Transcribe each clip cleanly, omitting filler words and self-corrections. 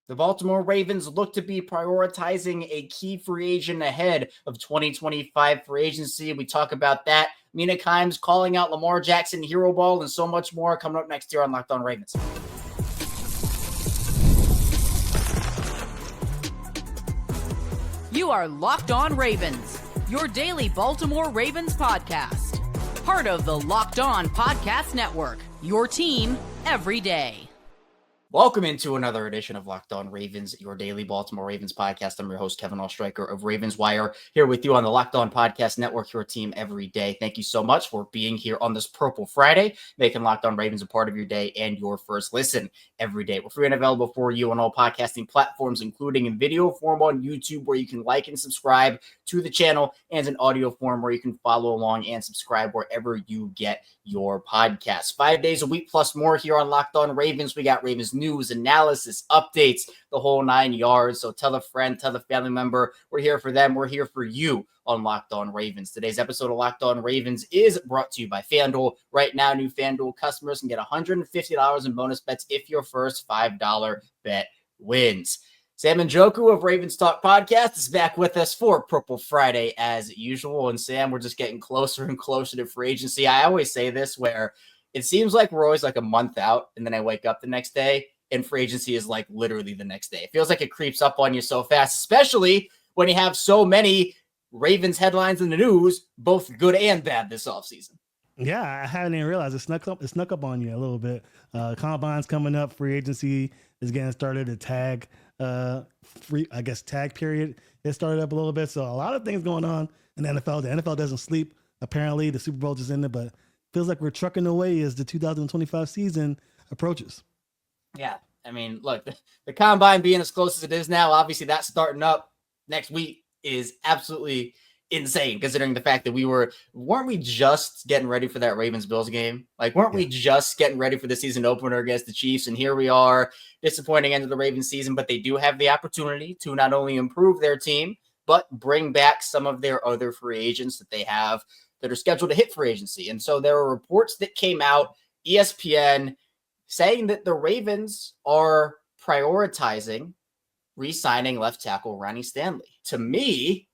The Baltimore Ravens look to be prioritizing a key free agent ahead of 2025 free agency. We talk about that. Mina Kimes calling out Lamar Jackson hero ball and so much more coming up next year on Locked On Ravens. You are Locked On Ravens, your daily Baltimore Ravens podcast. Part of the Locked On Podcast Network, your team every day. Welcome into another edition of Locked On Ravens, your daily Baltimore Ravens podcast. I'm your host, Kevin Oestreicher of Ravens Wire, here with you on the Locked On Podcast Network, your team every day. Thank you so much for being here on this Purple Friday, making Locked On Ravens a part of your day and your first listen every day. We're free and available for you on all podcasting platforms, including in video form on YouTube, where you can like and subscribe to the channel, and in audio form where you can follow along and subscribe wherever you get your podcasts. 5 days a week plus more here on Locked On Ravens. We got Ravens news, analysis, updates, the whole 9 yards. So tell a friend, tell a family member. We're here for them. We're here for you on Locked On Ravens. Today's episode of Locked On Ravens is brought to you by FanDuel. Right now, new FanDuel customers can get $150 in bonus bets if your first $5 bet wins. Sam Njoku of Ravens Talk Podcast is back with us for Purple Friday as usual. And Sam, we're just getting closer and closer to free agency. I always say this where it seems like we're always like a month out, and then I wake up the next day and free agency is like literally the next day. It feels like it creeps up on you so fast, especially when you have so many Ravens headlines in the news, both good and bad this offseason. Yeah, I hadn't even realized it snuck up on you a little bit. Combine's coming up, free agency is getting started, a tag tag period it started up a little bit. So a lot of things going on in the NFL. The NFL doesn't sleep. Apparently, the Super Bowl is in there, but feels like we're trucking away as the 2025 season approaches. Yeah, I mean, look, the Combine being as close as it is now, obviously that's starting up next week is absolutely insane, considering the fact that weren't we just getting ready for that Ravens-Bills game? Like, weren't we just getting ready for the season opener against the Chiefs? And here we are, disappointing end of the Ravens season, but they do have the opportunity to not only improve their team, but bring back some of their other free agents that they have that are scheduled to hit free agency. And so there are reports that came out, ESPN, saying that the Ravens are prioritizing re-signing left tackle Ronnie Stanley. To me,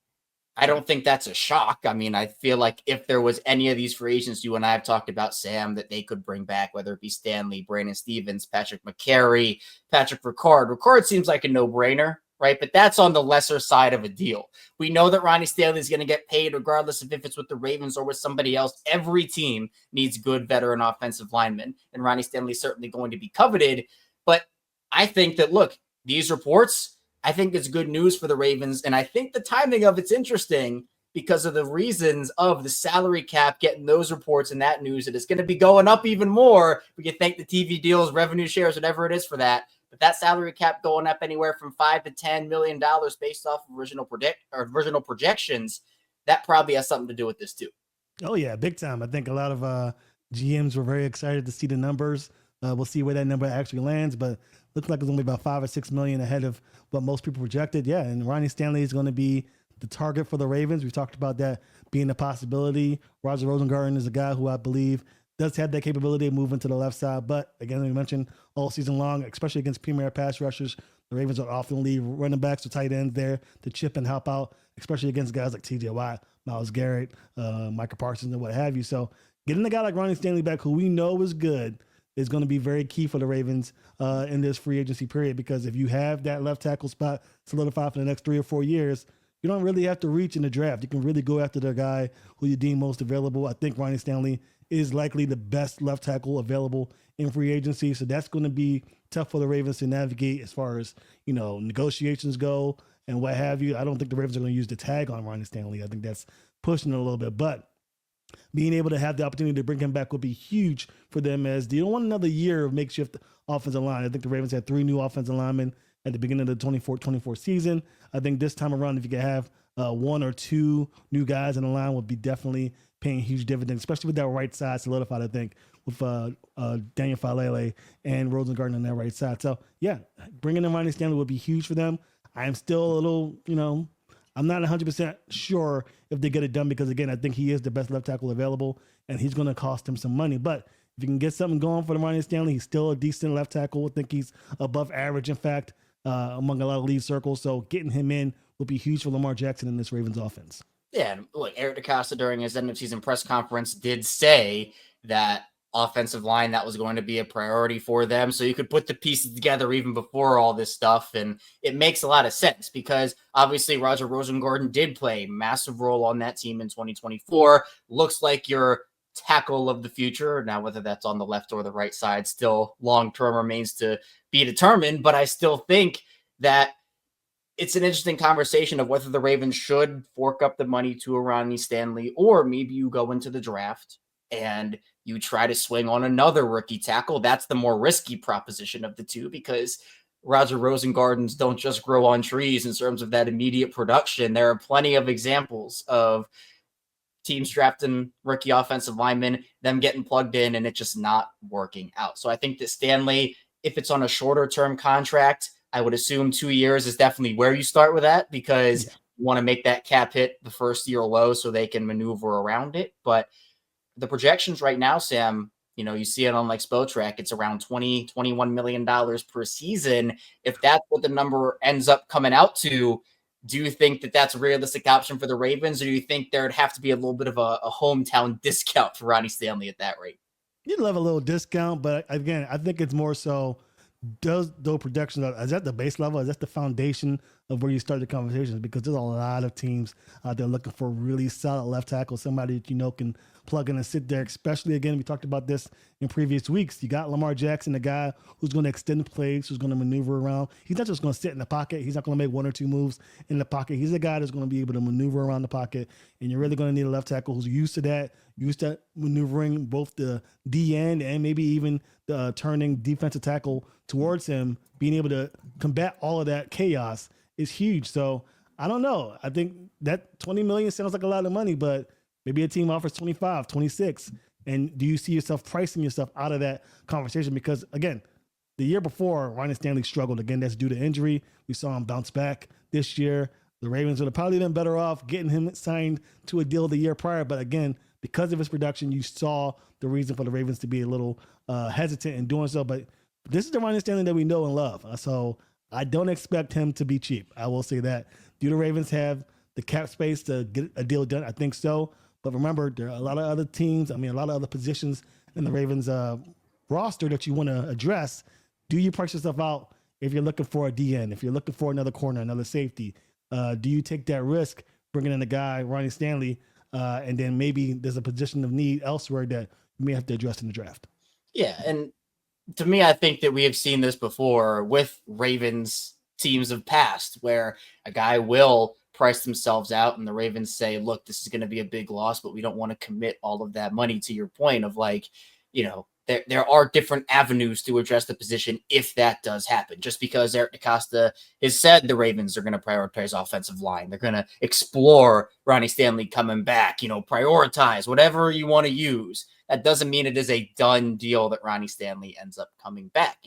I don't think that's a shock. I mean, I feel like if there was any of these free agents you and I have talked about, Sam, that they could bring back, whether it be Stanley, Brandon Stevens, Patrick McCary, Patrick Ricard. Ricard seems like a no-brainer, right? But that's on the lesser side of a deal. We know that Ronnie Stanley is going to get paid regardless of if it's with the Ravens or with somebody else. Every team needs good veteran offensive linemen, and Ronnie Stanley is certainly going to be coveted. But I think that, look, these reports, I think it's good news for the Ravens, and I think the timing of it's interesting because of the reasons of the salary cap, getting those reports and that news that it's going to be going up even more. We can thank the TV deals, revenue shares, whatever it is for that. But that salary cap going up anywhere from $5 to $10 million based off of original projections, that probably has something to do with this too. Oh yeah, big time. I think a lot of GMs were very excited to see the numbers. We'll see where that number actually lands, but looks like it's going to be about $5 or $6 million ahead of what most people projected. Yeah, and Ronnie Stanley is going to be the target for the Ravens. We've talked about that being a possibility. Roger Rosengarten is a guy who I believe does have that capability of moving to the left side. But again, we mentioned all season long, especially against premier pass rushers, the Ravens are often leave running backs or tight ends there to chip and help out, especially against guys like TJ Watt, Myles Garrett, Micah Parsons, and what have you. So getting a guy like Ronnie Stanley back, who we know is good, is going to be very key for the Ravens in this free agency period, because if you have that left tackle spot solidified for the next 3 or 4 years, you don't really have to reach in the draft. You can really go after the guy who you deem most available. I think Ronnie Stanley is likely the best left tackle available in free agency. So that's going to be tough for the Ravens to navigate as far as, negotiations go and what have you. I don't think the Ravens are going to use the tag on Ronnie Stanley. I think that's pushing it a little bit, but being able to have the opportunity to bring him back would be huge for them, as they don't want another year of makeshift offensive line. I think the Ravens had 3 new offensive linemen at the beginning of the 24 season. I think this time around, if you could have 1 or 2 new guys in the line, would be definitely paying huge dividends, especially with that right side solidified, I think, with Daniel Falele and Rosengarten on that right side. So, yeah, bringing in Ronnie Stanley would be huge for them. I am still a little, I'm not 100% sure if they get it done because, again, I think he is the best left tackle available, and he's going to cost them some money. But if you can get something going for the Ronnie Stanley, he's still a decent left tackle. I think he's above average, in fact. among a lot of league circles. So getting him in will be huge for Lamar Jackson in this Ravens offense. Yeah, and look, Eric DeCosta during his end of season press conference did say that offensive line that was going to be a priority for them. So you could put the pieces together even before all this stuff, and it makes a lot of sense because obviously Roger Rosengarten did play a massive role on that team in 2024. Looks like your tackle of the future. Now, whether that's on the left or the right side, still long-term remains to be determined, but I still think that it's an interesting conversation of whether the Ravens should fork up the money to a Ronnie Stanley, or maybe you go into the draft and you try to swing on another rookie tackle. That's the more risky proposition of the two because Roger Rosengartens don't just grow on trees in terms of that immediate production. There are plenty of examples of teams drafting rookie offensive linemen, them getting plugged in, and it just not working out. So I think that Stanley, if it's on a shorter term contract, I would assume 2 years is definitely where you start with that because you want to make that cap hit the first year low so they can maneuver around it. But the projections right now, Sam, you see it on like Spotrac, it's around $21 million per season. If that's what the number ends up coming out to, do you think that that's a realistic option for the Ravens, or do you think there'd have to be a little bit of a hometown discount for Ronnie Stanley at that rate? You'd love a little discount, but again, I think it's more so does those projections, is that the base level? Is that the foundation of where you start the conversations? Because there's a lot of teams out there looking for really solid left tackle, somebody that can plug in and sit there, especially, again, we talked about this in previous weeks. You got Lamar Jackson, a guy who's going to extend plays, who's going to maneuver around. He's not just going to sit in the pocket. He's not going to make one or two moves in the pocket. He's a guy that's going to be able to maneuver around the pocket, and you're really going to need a left tackle who's used to maneuvering both the D end and maybe even the turning defensive tackle towards him. Being able to combat all of that chaos is huge. So I don't know. I think that $20 million sounds like a lot of money, but maybe a team offers 25, 26. And do you see yourself pricing yourself out of that conversation? Because, again, the year before, Ronnie Stanley struggled. Again, that's due to injury. We saw him bounce back this year. The Ravens would have probably been better off getting him signed to a deal the year prior. But, again, because of his production, you saw the reason for the Ravens to be a little hesitant in doing so. But this is the Ronnie Stanley that we know and love. So I don't expect him to be cheap. I will say that. Do the Ravens have the cap space to get a deal done? I think so. But remember, there are a lot of other teams, a lot of other positions in the Ravens roster that you want to address. Do you price yourself out if you're looking for a DN, if you're looking for another corner, another safety? Do you take that risk bringing in a guy, Ronnie Stanley, and then maybe there's a position of need elsewhere that you may have to address in the draft? Yeah, and to me, I think that we have seen this before with Ravens teams of past where a guy will price themselves out and the Ravens say, look, this is going to be a big loss, but we don't want to commit all of that money, to your point of like, there are different avenues to address the position if that does happen. Just because Eric DeCosta has said the Ravens are going to prioritize offensive line, they're going to explore Ronnie Stanley coming back, prioritize whatever you want to use. That doesn't mean it is a done deal that Ronnie Stanley ends up coming back.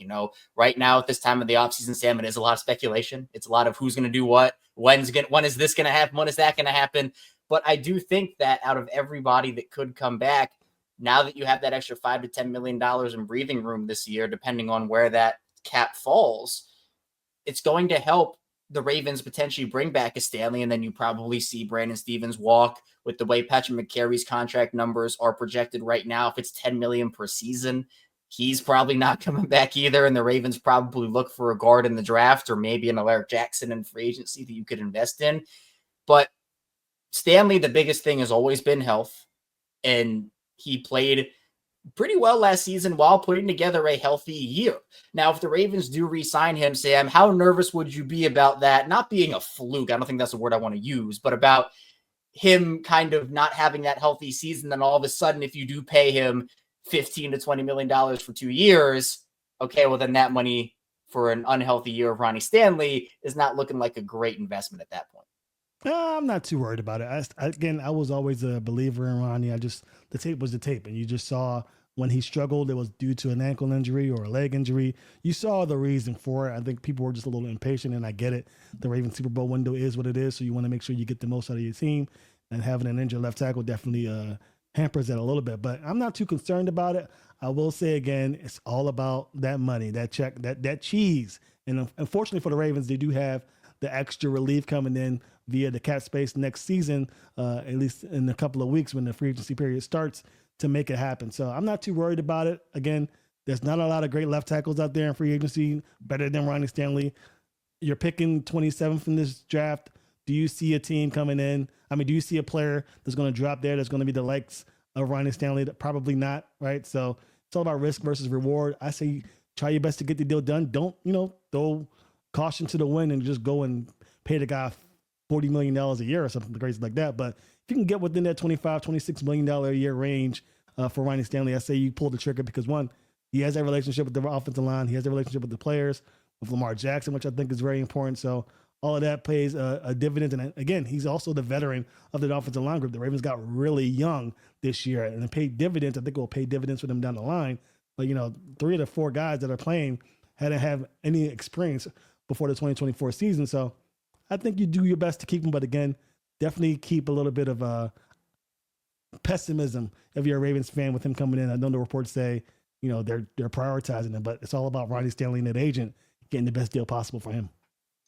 Right now at this time of the offseason, Sam, it is a lot of speculation. It's a lot of who's going to do what, when is this going to happen, when is that going to happen. But I do think that out of everybody that could come back, now that you have that extra $5 to $10 million in breathing room this year, depending on where that cap falls, it's going to help the Ravens potentially bring back a Stanley, and then you probably see Brandon Stevens walk. With the way Patrick McCary's contract numbers are projected right now, if it's $10 million per season, he's probably not coming back either, and the Ravens probably look for a guard in the draft or maybe an Lamar Jackson in free agency that you could invest in. But Stanley, the biggest thing has always been health, and he played pretty well last season while putting together a healthy year. Now, if the Ravens do re-sign him, Sam, how nervous would you be about that? Not being a fluke, I don't think that's the word I want to use, but about him kind of not having that healthy season. Then all of a sudden, if you do pay him $15 to $20 million for 2 years, okay, well then that money for an unhealthy year of Ronnie Stanley is not looking like a great investment at that point. I'm not too worried about it. I was always a believer in Ronnie. The tape was the tape, and you just saw when he struggled, it was due to an ankle injury or a leg injury. You saw the reason for it. I think people were just a little impatient, and I get it. The Ravens Super Bowl window is what it is, so you want to make sure you get the most out of your team, and having an injured left tackle definitely hampers that a little bit. But I'm not too concerned about it. I will say again, it's all about that money, that check, that cheese And unfortunately for the Ravens, they do have the extra relief coming in via the cap space next season, at least in a couple of weeks when the free agency period starts, to make it happen. So I'm not too worried about it. Again, there's not a lot of great left tackles out there in free agency, better than Ronnie Stanley. You're picking 27th in this draft. Do you see a team coming in? I mean, do you see a player that's going to drop there that's going to be the likes of Ronnie Stanley? Probably not, right? So it's all about risk versus reward. I say try your best to get the deal done. Don't, throw caution to the wind and just go and pay the guy $40 million a year or something crazy like that. But if you can get within that $25, $26 million a year range for Ronnie Stanley, I say you pull the trigger because, one, he has that relationship with the offensive line. He has that relationship with the players, with Lamar Jackson, which I think is very important. So all of that pays a dividend. And again, he's also the veteran of the offensive line group. The Ravens got really young this year and it paid dividends. I think it will pay dividends for them down the line. But, 3 of the 4 guys that are playing hadn't have any experience before the 2024 season. So I think you do your best to keep him. But again, definitely keep a little bit of pessimism if you're a Ravens fan with him coming in. I know the reports say, they're prioritizing him, but it's all about Ronnie Stanley and that agent getting the best deal possible for him.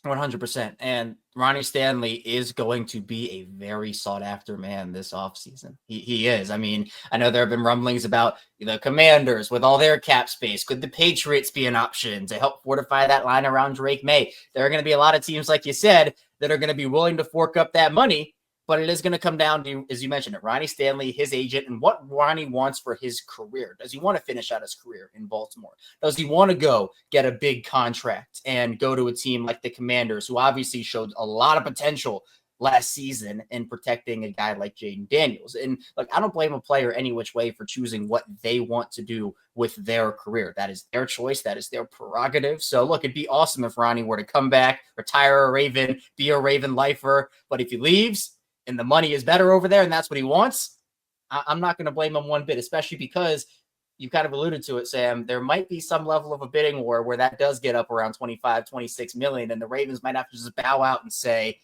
100%. And Ronnie Stanley is going to be a very sought after man this offseason. He is. I mean, I know there have been rumblings about the Commanders with all their cap space. Could the Patriots be an option to help fortify that line around Drake May? There are going to be a lot of teams, like you said, that are going to be willing to fork up that money. But it is going to come down to, as you mentioned, Ronnie Stanley, his agent, and what Ronnie wants for his career. Does he want to finish out his career in Baltimore? Does he want to go get a big contract and go to a team like the Commanders, who obviously showed a lot of potential last season in protecting a guy like Jaden Daniels? And look, I don't blame a player any which way for choosing what they want to do with their career. That is their choice. That is their prerogative. So look, it'd be awesome if Ronnie were to come back, retire a Raven, be a Raven lifer. But if he leaves, and the money is better over there, and that's what he wants, I'm not going to blame him one bit, especially because you kind of alluded to it, Sam. There might be some level of a bidding war where that does get up around 25, 26 million, and the Ravens might have to just bow out and say,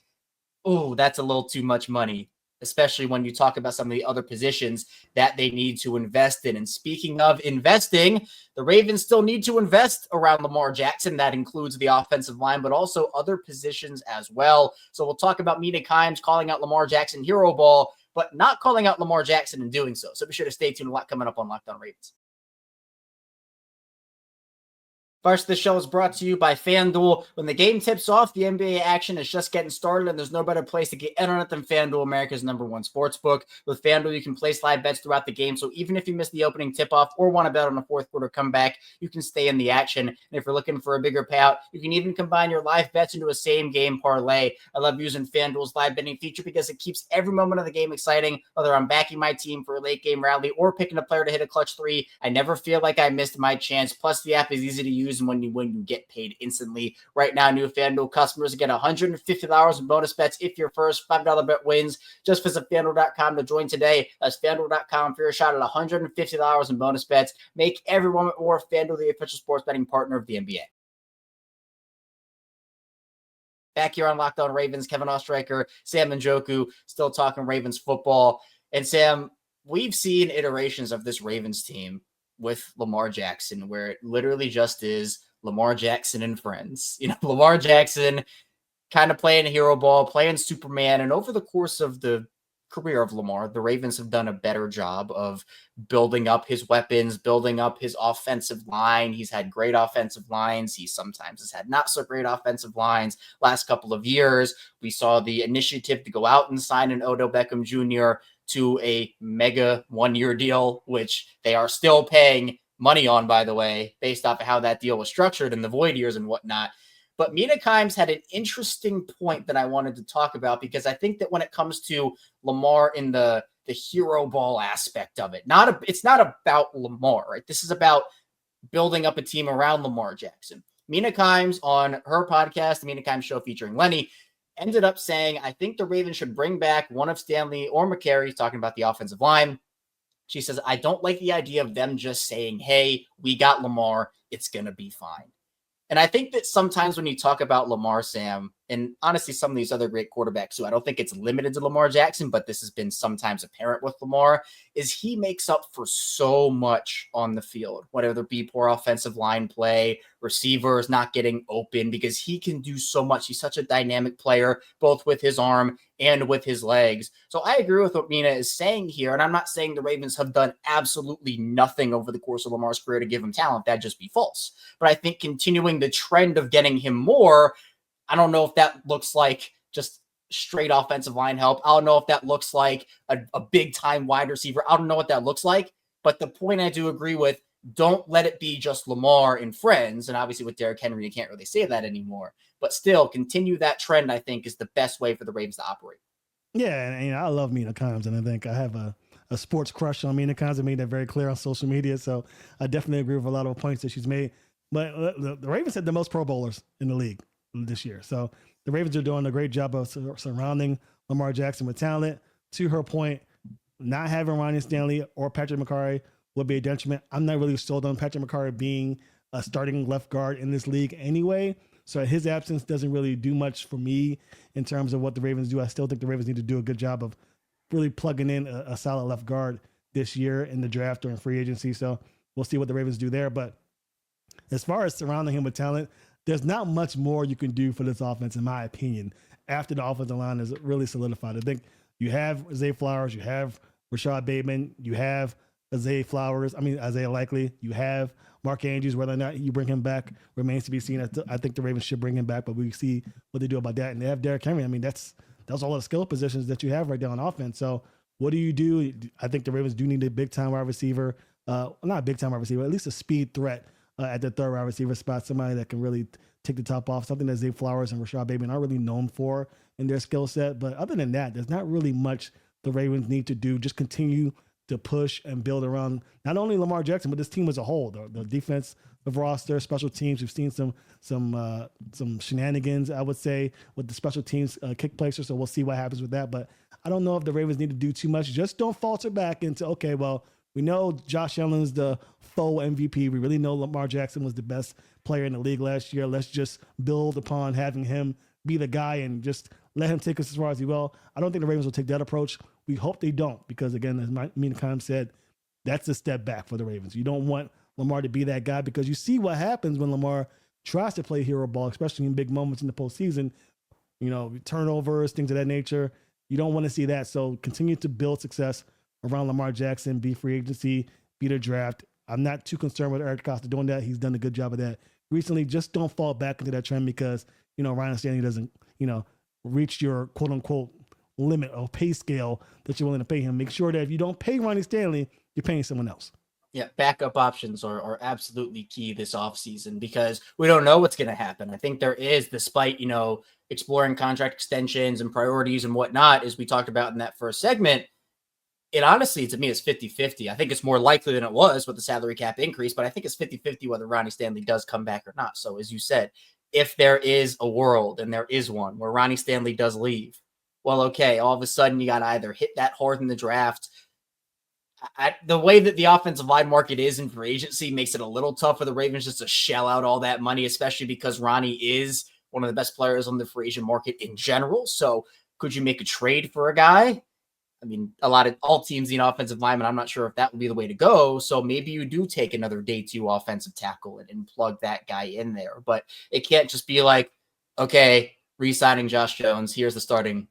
oh, that's a little too much money, especially when you talk about some of the other positions that they need to invest in. And speaking of investing, the Ravens still need to invest around Lamar Jackson. That includes the offensive line, but also other positions as well. So we'll talk about Mina Kimes calling out Lamar Jackson hero ball, but not calling out Lamar Jackson in doing so. So be sure to stay tuned. A lot coming up on Locked On Ravens. First, the show is brought to you by FanDuel. When the game tips off, the NBA action is just getting started, and there's no better place to get in on it than FanDuel, America's #1 sportsbook. With FanDuel, you can place live bets throughout the game, so even if you miss the opening tip-off or want to bet on a fourth quarter comeback, you can stay in the action. And if you're looking for a bigger payout, you can even combine your live bets into a same-game parlay. I love using FanDuel's live betting feature because it keeps every moment of the game exciting, whether I'm backing my team for a late-game rally or picking a player to hit a clutch three. I never feel like I missed my chance. Plus, the app is easy to use, and when you win, you get paid instantly. Right now, new FanDuel customers get $150 in bonus bets if your first $5 bet wins. Just visit FanDuel.com to join today. That's FanDuel.com for your shot at $150 in bonus bets. Make every moment more. FanDuel, the official sports betting partner of the NBA. Back here on Locked On Ravens, Kevin Oestreicher, Sam Njoku, still talking Ravens football. And Sam, we've seen iterations of this Ravens team with Lamar Jackson where it literally just is Lamar Jackson and friends. Lamar Jackson kind of playing hero ball, playing Superman. And over the course of the career of Lamar, the Ravens have done a better job of building up his weapons, building up his offensive line. He's had great offensive lines. He sometimes has had not so great offensive lines. Last couple of years, we saw the initiative to go out and sign an Odell Beckham Jr. to a mega one-year deal, which they are still paying money on, by the way, based off of how that deal was structured in the void years and whatnot. But Mina Kimes had an interesting point that I wanted to talk about because I think that when it comes to Lamar in the hero ball aspect of it, it's not about Lamar, right? This is about building up a team around Lamar Jackson. Mina Kimes on her podcast, the Mina Kimes Show featuring Lenny, ended up saying, I think the Ravens should bring back one of Stanley or McCary, talking about the offensive line. She says, I don't like the idea of them just saying, hey, we got Lamar, it's going to be fine. And I think that sometimes when you talk about Lamar, Sam, and honestly, some of these other great quarterbacks too, I don't think it's limited to Lamar Jackson, but this has been sometimes apparent with Lamar, is he makes up for so much on the field, whether it be poor offensive line play, receivers not getting open, because he can do so much. He's such a dynamic player, both with his arm and with his legs. So I agree with what Mina is saying here, and I'm not saying the Ravens have done absolutely nothing over the course of Lamar's career to give him talent. That'd just be false. But I think continuing the trend of getting him more, I don't know if that looks like just straight offensive line help. I don't know if that looks like a big time wide receiver. I don't know what that looks like. But the point I do agree with, don't let it be just Lamar and friends. And obviously with Derrick Henry, you can't really say that anymore. But still, continue that trend, I think, is the best way for the Ravens to operate. Yeah, and I love Mina Kimes, and I think I have a sports crush on Mina Kimes. I made that very clear on social media. So I definitely agree with a lot of the points that she's made. But the Ravens had the most Pro Bowlers in the league this year. So the Ravens are doing a great job of surrounding Lamar Jackson with talent. To her point, not having Ronnie Stanley or Patrick McCarry would be a detriment. I'm not really sold on Patrick McCarry being a starting left guard in this league anyway. So his absence doesn't really do much for me in terms of what the Ravens do. I still think the Ravens need to do a good job of really plugging in a solid left guard this year in the draft or in free agency. So we'll see what the Ravens do there. But as far as surrounding him with talent, there's not much more you can do for this offense, in my opinion, after the offensive line is really solidified. I think you have Zay Flowers, you have Rashod Bateman, you have Isaiah Likely, you have Mark Andrews. Whether or not you bring him back remains to be seen. I think the Ravens should bring him back, but we see what they do about that. And they have Derrick Henry. I mean, that's all the skill positions that you have right there on offense. So what do you do? I think the Ravens do need a big-time wide receiver. Not a big-time wide receiver, at least a speed threat at the third wide receiver spot, somebody that can really take the top off, something that Zay Flowers and Rashod Bateman aren't really known for in their skill set. But other than that, there's not really much the Ravens need to do. Just continue to push and build around not only Lamar Jackson, but this team as a whole. The defense, the roster, special teams. We've seen some shenanigans, I would say, with the special teams kick placers. So we'll see what happens with that. But I don't know if the Ravens need to do too much. Just don't falter back into, okay, well, we know Josh Allen's the faux MVP. We really know Lamar Jackson was the best player in the league last year. Let's just build upon having him be the guy and just let him take us as far as he will. I don't think the Ravens will take that approach. We hope they don't, because again, as Mina Kimes said, that's a step back for the Ravens. You don't want Lamar to be that guy, because you see what happens when Lamar tries to play hero ball, especially in big moments in the postseason. You know, turnovers, things of that nature. You don't want to see that. So continue to build success around Lamar Jackson, be free agency, be the draft. I'm not too concerned with Eric Costa doing that. He's done a good job of that recently. Just don't fall back into that trend, because, Ryan Stanley doesn't, reach your quote unquote limit or pay scale that you're willing to pay him. Make sure that if you don't pay Ronnie Stanley, you're paying someone else. Yeah, backup options are absolutely key this offseason, because we don't know what's going to happen. I think there is, despite, exploring contract extensions and priorities and whatnot, as we talked about in that first segment, it honestly, to me, is 50-50. I think it's more likely than it was with the salary cap increase, but I think it's 50-50 whether Ronnie Stanley does come back or not. So as you said, if there is a world, and there is one, where Ronnie Stanley does leave, well, okay, all of a sudden you got to either hit that hard in the draft. The way that the offensive line market is in free agency makes it a little tough for the Ravens just to shell out all that money, especially because Ronnie is one of the best players on the free agent market in general. So could you make a trade for a guy? I mean, all teams need offensive linemen. I'm not sure if that would be the way to go. So maybe you do take another day 2 offensive tackle and plug that guy in there. But it can't just be like, okay, re-signing Josh Jones. Here's the starting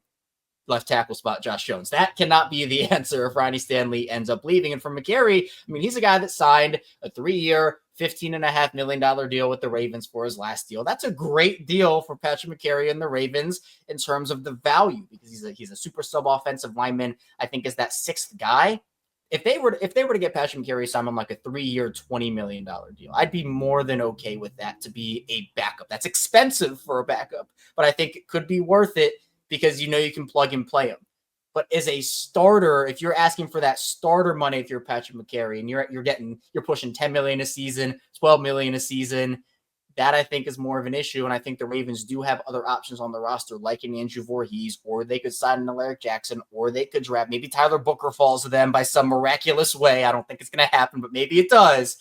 left tackle spot, Josh Jones. That cannot be the answer if Ronnie Stanley ends up leaving. And for McCary, I mean, he's a guy that signed a 3-year, $15.5 million deal with the Ravens for his last deal. That's a great deal for Patrick McCary and the Ravens in terms of the value, because he's a super sub offensive lineman. I think is that 6th guy. If they were to get Patrick McCary someone like a 3-year, $20 million deal, I'd be more than okay with that to be a backup. That's expensive for a backup, but I think it could be worth it, because you can plug and play him. But as a starter, if you're asking for that starter money, if you're Patrick McCary and you're pushing $10 million a season, $12 million a season, that I think is more of an issue. And I think the Ravens do have other options on the roster, like an Andrew Voorhees, or they could sign an Lamar Jackson, or they could draft, maybe Tyler Booker falls to them by some miraculous way. I don't think it's going to happen, but maybe it does.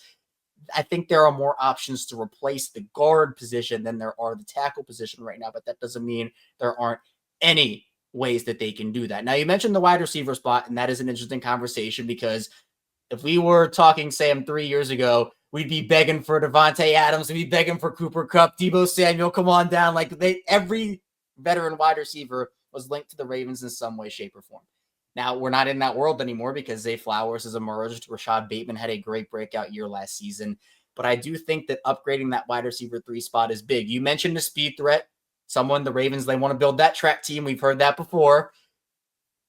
I think there are more options to replace the guard position than there are the tackle position right now, but that doesn't mean there aren't any ways that they can do that. Now, you mentioned the wide receiver spot, and that is an interesting conversation because if we were talking, Sam, 3 years ago, we'd be begging for Devontae Adams, we'd be begging for Cooper Kupp, Deebo Samuel, come on down. Like every veteran wide receiver was linked to the Ravens in some way, shape, or form. Now, we're not in that world anymore because Zay Flowers has emerged. Rashod Bateman had a great breakout year last season. But I do think that upgrading that wide receiver 3 spot is big. You mentioned the speed threat. Someone, the Ravens, they want to build that track team. We've heard that before.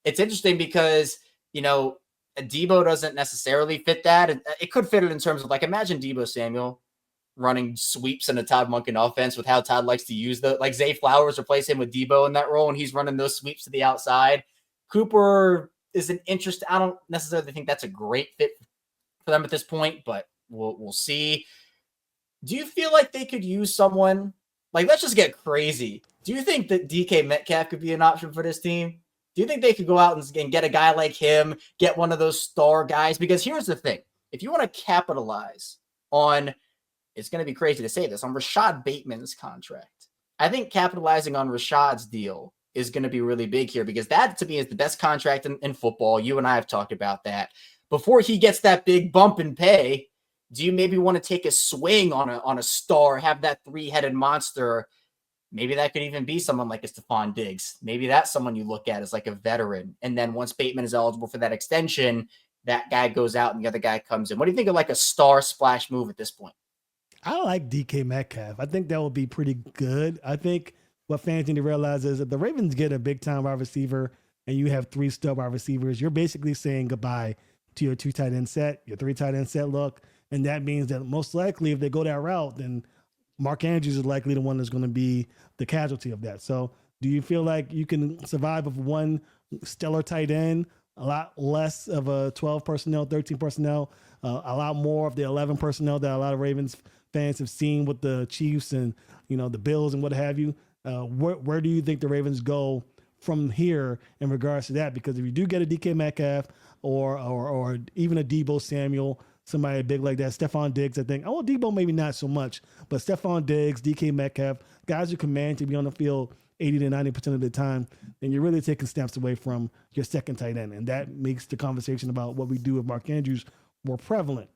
It's interesting because, Deebo doesn't necessarily fit that. It could fit it in terms of, like, imagine Deebo Samuel running sweeps in a Todd Monken offense with how Todd likes to use like Zay Flowers, replace him with Deebo in that role, and he's running those sweeps to the outside. Cooper is an interesting. I don't necessarily think that's a great fit for them at this point, but we'll see. Do you feel like they could use someone like, let's just get crazy? Do you think that DK Metcalf could be an option for this team? Do you think they could go out and get a guy like him, get one of those star guys? Because here's the thing: if you want to capitalize on, it's going to be crazy to say this, on Rashod Bateman's contract, I think capitalizing on Rashod's deal is going to be really big here, because that, to me, is the best contract in football. You and I have talked about that. Before he gets that big bump in pay, do you maybe want to take a swing on a star, have that 3-headed monster? Maybe that could even be someone like a Stephon Diggs. Maybe that's someone you look at as like a veteran. And then once Bateman is eligible for that extension, that guy goes out and the other guy comes in. What do you think of like a star splash move at this point? I like DK Metcalf. I think that would be pretty good. I think what fans need to realize is if the Ravens get a big-time wide receiver and you have 3 stud wide receivers, you're basically saying goodbye to your 2 tight end set, your 3 tight end set look. And that means that most likely if they go that route, then Mark Andrews is likely the one that's going to be the casualty of that. So do you feel like you can survive with one stellar tight end, a lot less of a 12 personnel, 13 personnel, a lot more of the 11 personnel that a lot of Ravens fans have seen with the Chiefs and, the Bills and what have you? Where do you think the Ravens go from here in regards to that? Because if you do get a DK Metcalf or even a Deebo Samuel, somebody big like that, Stephon Diggs, I think. Oh, Deebo maybe not so much, but Stephon Diggs, DK Metcalf, guys who command to be on the field 80 to 90% of the time, then you're really taking snaps away from your second tight end. And that makes the conversation about what we do with Mark Andrews more prevalent.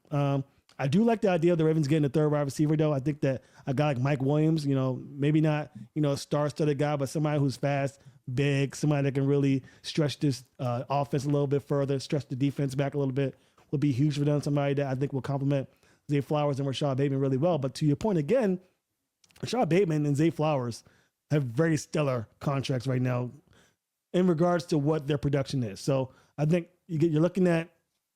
I do like the idea of the Ravens getting a 3rd wide receiver, though. I think that a guy like Mike Williams, maybe not, a star-studded guy, but somebody who's fast, big, somebody that can really stretch this offense a little bit further, stretch the defense back a little bit, will be huge for them. Somebody that I think will complement Zay Flowers and Rashod Bateman really well. But to your point again, Rashod Bateman and Zay Flowers have very stellar contracts right now in regards to what their production is. So I think you're looking at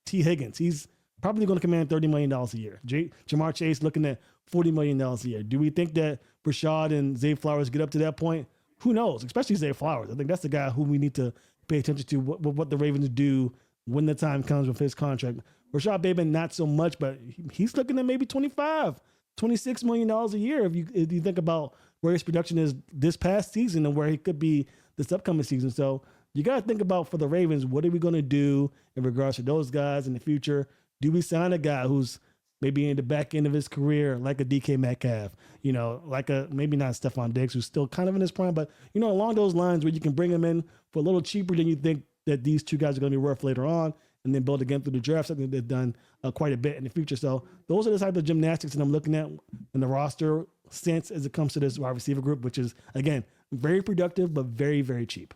T. Higgins. He's probably going to command $30 million a year. Jamar Chase looking at $40 million a year. Do we think that Rashod and Zay Flowers get up to that point? Who knows? Especially Zay Flowers. I think that's the guy who we need to pay attention to, what the Ravens do when the time comes with his contract. Rashod Bateman, not so much, but he's looking at maybe $26 million a year if you think about where his production is this past season and where he could be this upcoming season. So you got to think about, for the Ravens, what are we going to do in regards to those guys in the future? Do we sign a guy who's maybe in the back end of his career, like a DK Metcalf, like maybe not Stephon Diggs, who's still kind of in his prime, but, along those lines where you can bring him in for a little cheaper than you think that these 2 guys are going to be worth later on, and then build again through the draft, something they've done quite a bit in the future. So those are the type of gymnastics that I'm looking at in the roster sense as it comes to this wide receiver group, which is, again, very productive, but very, very cheap.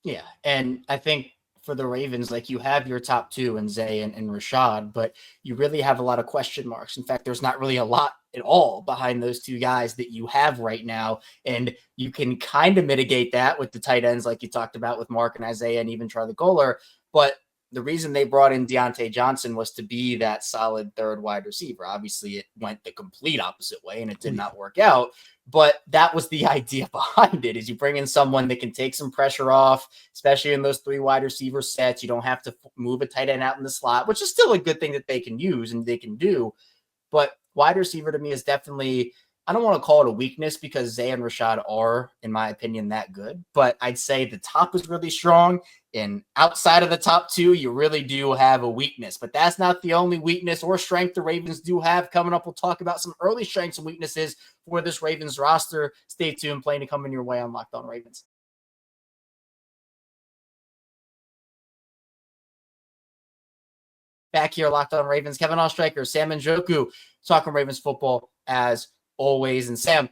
Yeah, and I think for the Ravens, like, you have your top 2 in Zay and Rashod, but you really have a lot of question marks. In fact, there's not really a lot at all behind those 2 guys that you have right now. And you can kind of mitigate that with the tight ends, like you talked about with Mark and Isaiah and even Charlie Goller. But the reason they brought in Deontay Johnson was to be that solid 3rd wide receiver. Obviously, it went the complete opposite way and it did not work out. But that was the idea behind it, is you bring in someone that can take some pressure off, especially in those 3 wide receiver sets. You don't have to move a tight end out in the slot, which is still a good thing that they can use and they can do. But wide receiver to me is definitely I don't want to call it a weakness because Zay and Rashod are, in my opinion, that good. But I'd say the top is really strong. And outside of the top two, you really do have a weakness. But that's not the only weakness or strength the Ravens do have. Coming up, we'll talk about some early strengths and weaknesses for this Ravens roster. Stay tuned. Plenty coming your way on Locked On Ravens. Back here, Locked On Ravens, Kevin Oestreicher, Sam Njoku, talking Ravens football as always. And Sam,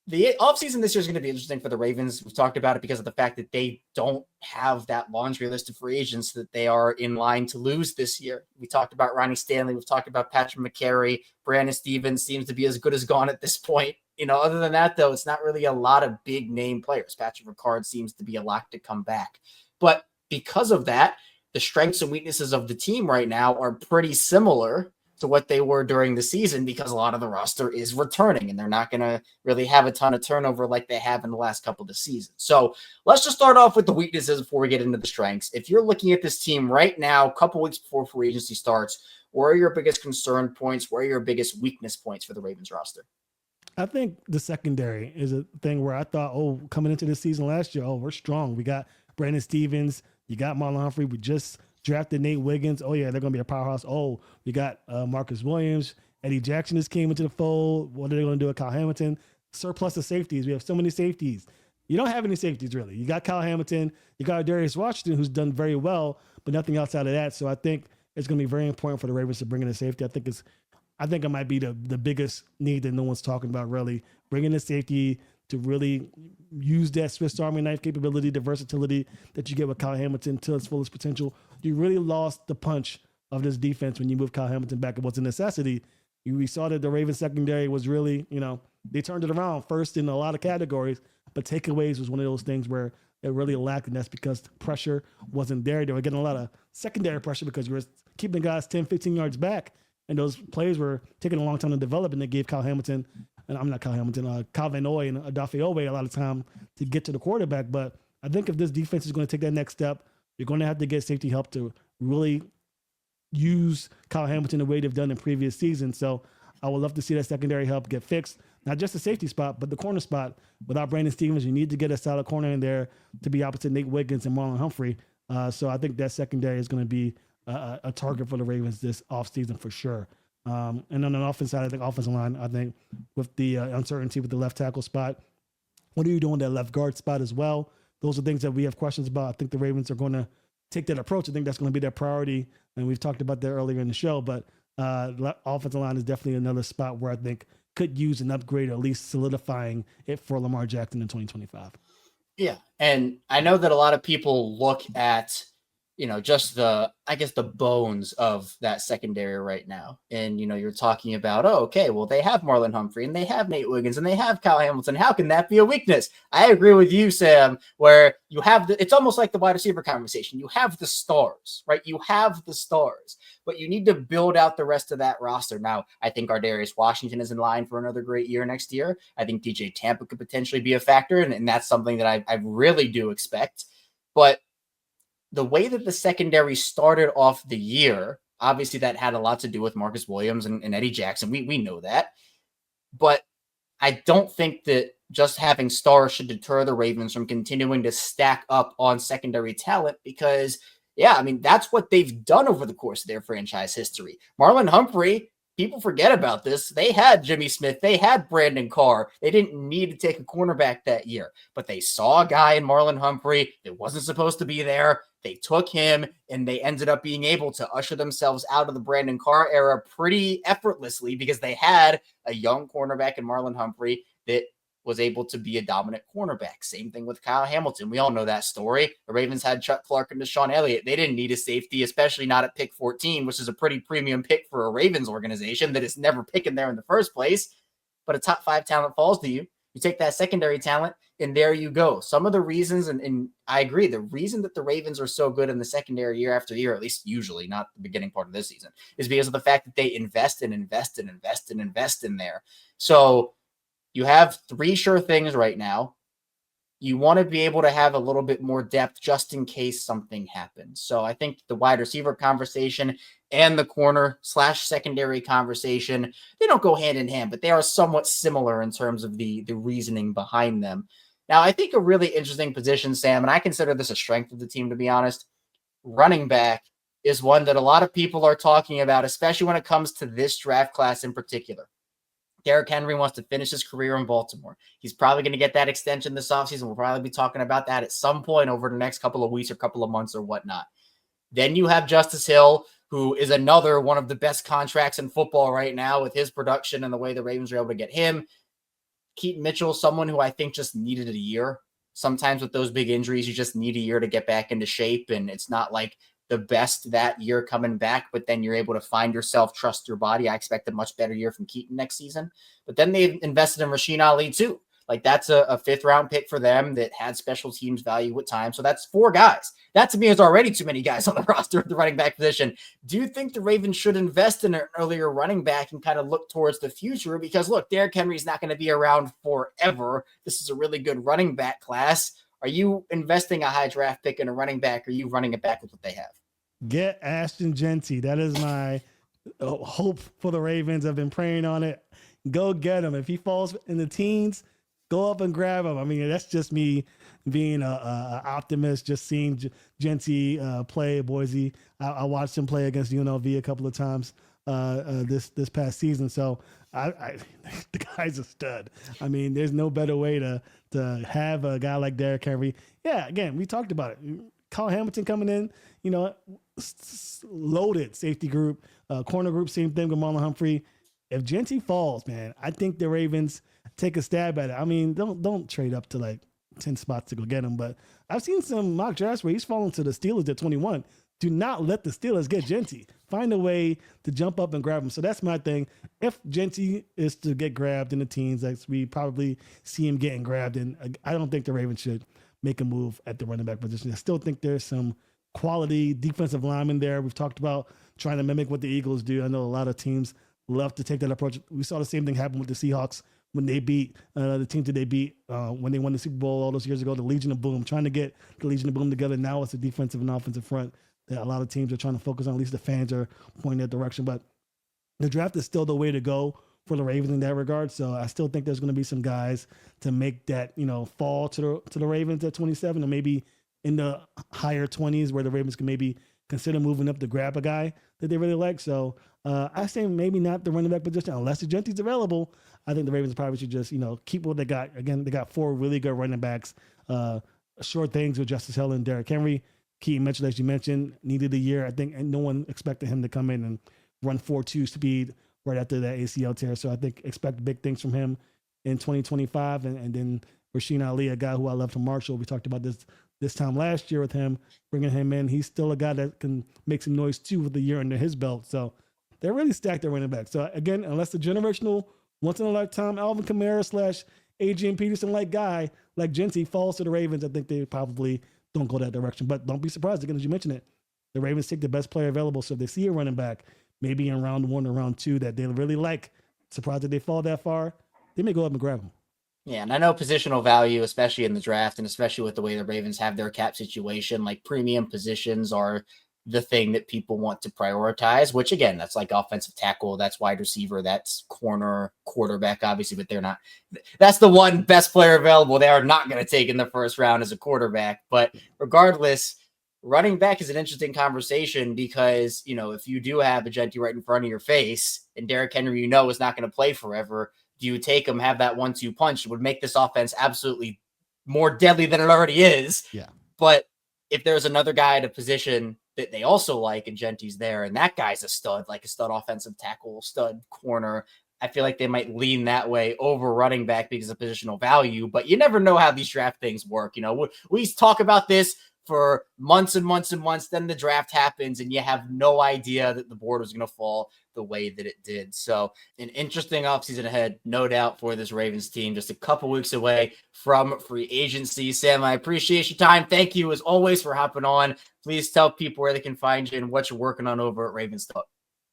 the offseason this year is going to be interesting for the Ravens. We've talked about it because of the fact that they don't have that laundry list of free agents that they are in line to lose this year. We talked about Ronnie Stanley. We've talked about Patrick McCary. Brandon Stevens seems to be as good as gone at this point. Other than that, though, it's not really a lot of big name players. Patrick Ricard seems to be a lock to come back. But because of that, the strengths and weaknesses of the team right now are pretty similar to what they were during the season because a lot of the roster is returning and they're not going to really have a ton of turnover like they have in the last couple of seasons. So let's just start off with the weaknesses before we get into the strengths. If you're looking at this team right now, a couple weeks before free agency starts, where are your biggest concern points? Where are your biggest weakness points for the Ravens roster? I think the secondary is a thing where I thought, coming into the season last year, we're strong. We got Brandon Stevens. You got Marlon Humphrey. We just drafted Nate Wiggins. Oh, yeah, they're going to be a powerhouse. Oh, we got Marcus Williams. Eddie Jackson just came into the fold. What are they going to do with Kyle Hamilton? Surplus of safeties. We have so many safeties. You don't have any safeties, really. You got Kyle Hamilton. You got Darius Washington, who's done very well, but nothing outside of that. So I think it's going to be very important for the Ravens to bring in a safety. I think it might be the biggest need that no one's talking about, really. Bringing a safety to really use that Swiss Army knife capability, the versatility that you get with Kyle Hamilton to its fullest potential. You really lost the punch of this defense when you move Kyle Hamilton back. It was a necessity. We saw that the Ravens secondary was really, they turned it around first in a lot of categories, but takeaways was one of those things where it really lacked, and that's because the pressure wasn't there. They were getting a lot of secondary pressure because you were keeping guys 10, 15 yards back, and those plays were taking a long time to develop, and they gave Calvin Oy and Adafe Owe a lot of time to get to the quarterback. But I think if this defense is going to take that next step, you're going to have to get safety help to really use Kyle Hamilton the way they've done in previous seasons. So I would love to see that secondary help get fixed. Not just the safety spot, but the corner spot. Without Brandon Stevens, you need to get a solid corner in there to be opposite Nate Wiggins and Marlon Humphrey. So I think that secondary is going to be a target for the Ravens this offseason for sure. And on the offense side, I think offensive line, with the uncertainty with the left tackle spot, what are you doing that left guard spot as well? Those are things that we have questions about. I think the Ravens are going to take that approach. I think that's going to be their priority. And we've talked about that earlier in the show, but offensive line is definitely another spot where I think could use an upgrade, or at least solidifying it for Lamar Jackson in 2025. Yeah. And I know that a lot of people look at, just the bones of that secondary right now. And, you're talking about, they have Marlon Humphrey and they have Nate Wiggins and they have Kyle Hamilton. How can that be a weakness? I agree with you, Sam, where you have it's almost like the wide receiver conversation. You have the stars, right? You have the stars, but you need to build out the rest of that roster. Now, I think Darius Washington is in line for another great year next year. I think DJ Tampa could potentially be a factor, and that's something that I really do expect. But the way that the secondary started off the year, obviously that had a lot to do with Marcus Williams and Eddie Jackson. We know that. But I don't think that just having stars should deter the Ravens from continuing to stack up on secondary talent because, that's what they've done over the course of their franchise history. Marlon Humphrey, people forget about this. They had Jimmy Smith. They had Brandon Carr. They didn't need to take a cornerback that year, but they saw a guy in Marlon Humphrey that wasn't supposed to be there. They took him, and they ended up being able to usher themselves out of the Brandon Carr era pretty effortlessly because they had a young cornerback in Marlon Humphrey that was able to be a dominant cornerback. Same thing with Kyle Hamilton. We all know that story. The Ravens had Chuck Clark and Deshaun Elliott. They didn't need a safety, especially not at pick 14, which is a pretty premium pick for a Ravens organization that is never picking there in the first place. But a top 5 talent falls to you. You take that secondary talent, and there you go. Some of the reasons, and I agree, the reason that the Ravens are so good in the secondary year after year, at least usually, not the beginning part of this season, is because of the fact that they invest in there. So you have 3 sure things right now. you want to be able to have a little bit more depth just in case something happens. So I think the wide receiver conversation and the corner / secondary conversation, they don't go hand in hand, but they are somewhat similar in terms of the reasoning behind them. Now, I think a really interesting position, Sam, and I consider this a strength of the team, to be honest, running back is one that a lot of people are talking about, especially when it comes to this draft class in particular. Derrick Henry wants to finish his career in Baltimore. He's probably going to get that extension this offseason. We'll probably be talking about that at some point over the next couple of weeks or couple of months or whatnot. Then you have Justice Hill, who is another one of the best contracts in football right now with his production and the way the Ravens were able to get him. Keaton Mitchell, someone who I think just needed a year. Sometimes with those big injuries, you just need a year to get back into shape, and it's not like the best that year coming back, but then you're able to find yourself, trust your body. I expect a much better year from Keaton next season. But then they've invested in Rasheen Ali too. Like that's a 5th round pick for them that had special teams value at times. So that's 4 guys. That to me is already too many guys on the roster at the running back position. Do you think the Ravens should invest in an earlier running back and kind of look towards the future? Because look, Derrick Henry is not going to be around forever. This is a really good running back class. Are you investing a high draft pick in a running back? Or are you running it back with what they have? Get Ashton Jeanty. That is my hope for the Ravens. I've been praying on it. Go get him. If he falls in the teens, go up and grab him. I mean, that's just me being a optimist, just seeing Jeanty play at Boise. I watched him play against UNLV a couple of times this past season. So I the guy's a stud. I mean, there's no better way to have a guy like Derrick Henry. Yeah, again, we talked about it. Kyle Hamilton coming in, loaded safety group, corner group, same thing with Marlon Humphrey. If Jeanty falls, man, I think the Ravens take a stab at it. I mean, don't trade up to like 10 spots to go get him, but I've seen some mock drafts where he's fallen to the Steelers at 21. Do not let the Steelers get Jeanty. Find a way to jump up and grab him. So that's my thing. If Jeanty is to get grabbed in the teens, like we probably see him getting grabbed, and I don't think the Ravens should make a move at the running back position. I still think there's some quality defensive linemen there. We've talked about trying to mimic what the Eagles do. I know a lot of teams love to take that approach. We saw the same thing happen with the Seahawks when they beat the team that they beat when they won the Super Bowl all those years ago, the Legion of Boom, trying to get the Legion of Boom together. Now it's a defensive and offensive front that a lot of teams are trying to focus on. At least the fans are pointing that direction. But the draft is still the way to go for the Ravens in that regard. So I still think there's going to be some guys to make that, fall to the Ravens at 27, or maybe in the higher 20s where the Ravens can maybe consider moving up to grab a guy that they really like. So I say maybe not the running back position unless the Jeanty's available. I think the Ravens probably should just, keep what they got. Again, they got 4 really good running backs. Short things with Justice Hill and Derrick Henry. Keaton Mitchell, as you mentioned, needed a year. I think and no one expected him to come in and run 4.2 speed right after that ACL tear. So I think expect big things from him in 2025. And then Rasheen Ali, a guy who I love from Marshall. We talked about this time last year with him, bringing him in. He's still a guy that can make some noise too with a year under his belt. So they're really stacked at running back. So again, unless the generational, once in a lifetime Alvin Kamara / Adrian Peterson like guy like Jeanty falls to the Ravens, I think they probably don't go that direction. But don't be surprised, again, as you mentioned it, the Ravens take the best player available. So if they see a running back, maybe in round 1 or round 2 that they really like, surprised that they fall that far, they may go up and grab them. Yeah, and I know positional value, especially in the draft, and especially with the way the Ravens have their cap situation, like premium positions are the thing that people want to prioritize, which again, that's like offensive tackle, that's wide receiver, that's corner, quarterback, obviously, but they're not, that's the one best player available. They are not going to take in the first round as a quarterback, but regardless, running back is an interesting conversation because, if you do have a Jeanty right in front of your face and Derrick Henry, is not going to play forever, do you take him, have that 1-2 punch? It would make this offense absolutely more deadly than it already is. Yeah. But if there's another guy at a position that they also like and Jeanty's there, and that guy's a stud, like a stud offensive tackle, stud corner, I feel like they might lean that way over running back because of positional value. But you never know how these draft things work. We talk about this for months and months and months. Then the draft happens and you have no idea that the board was going to fall the way that it did. So an interesting offseason ahead, no doubt, for this Ravens team. Just a couple weeks away from free agency. Sam, I appreciate your time. Thank you as always for hopping on. Please tell people where they can find you and what you're working on over at Ravens Talk.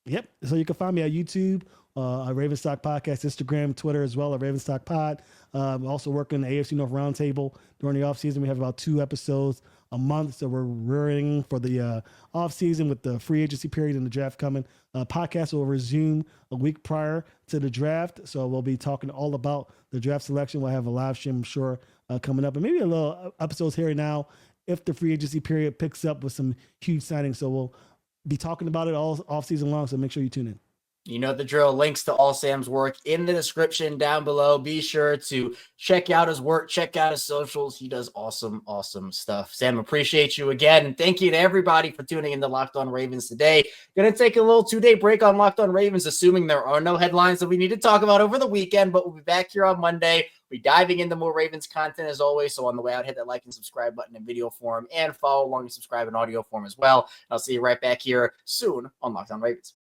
Yep. So you can find me on YouTube Raven Stock Podcast, Instagram, Twitter as well at Raven Stock Pod. Also working the AFC North Roundtable during the offseason. We have about 2 episodes a month, so we're rearing for the offseason with the free agency period and the draft coming. Podcast will resume a week prior to the draft, so we'll be talking all about the draft selection. We'll have a live stream, I'm sure, coming up, and maybe a little episodes here and now if the free agency period picks up with some huge signings. So we'll be talking about it all off season long, so make sure you tune in. You know the drill. Links to all Sam's work in the description down below. Be sure to check out his work, check out his socials. He does awesome, awesome stuff. Sam, appreciate you again. And thank you to everybody for tuning in to Locked On Ravens today. Going to take a little 2-day break on Locked On Ravens, assuming there are no headlines that we need to talk about over the weekend, but we'll be back here on Monday. We're diving into more Ravens content as always. So on the way out, hit that like and subscribe button in video form and follow along and subscribe in audio form as well. I'll see you right back here soon on Locked On Ravens.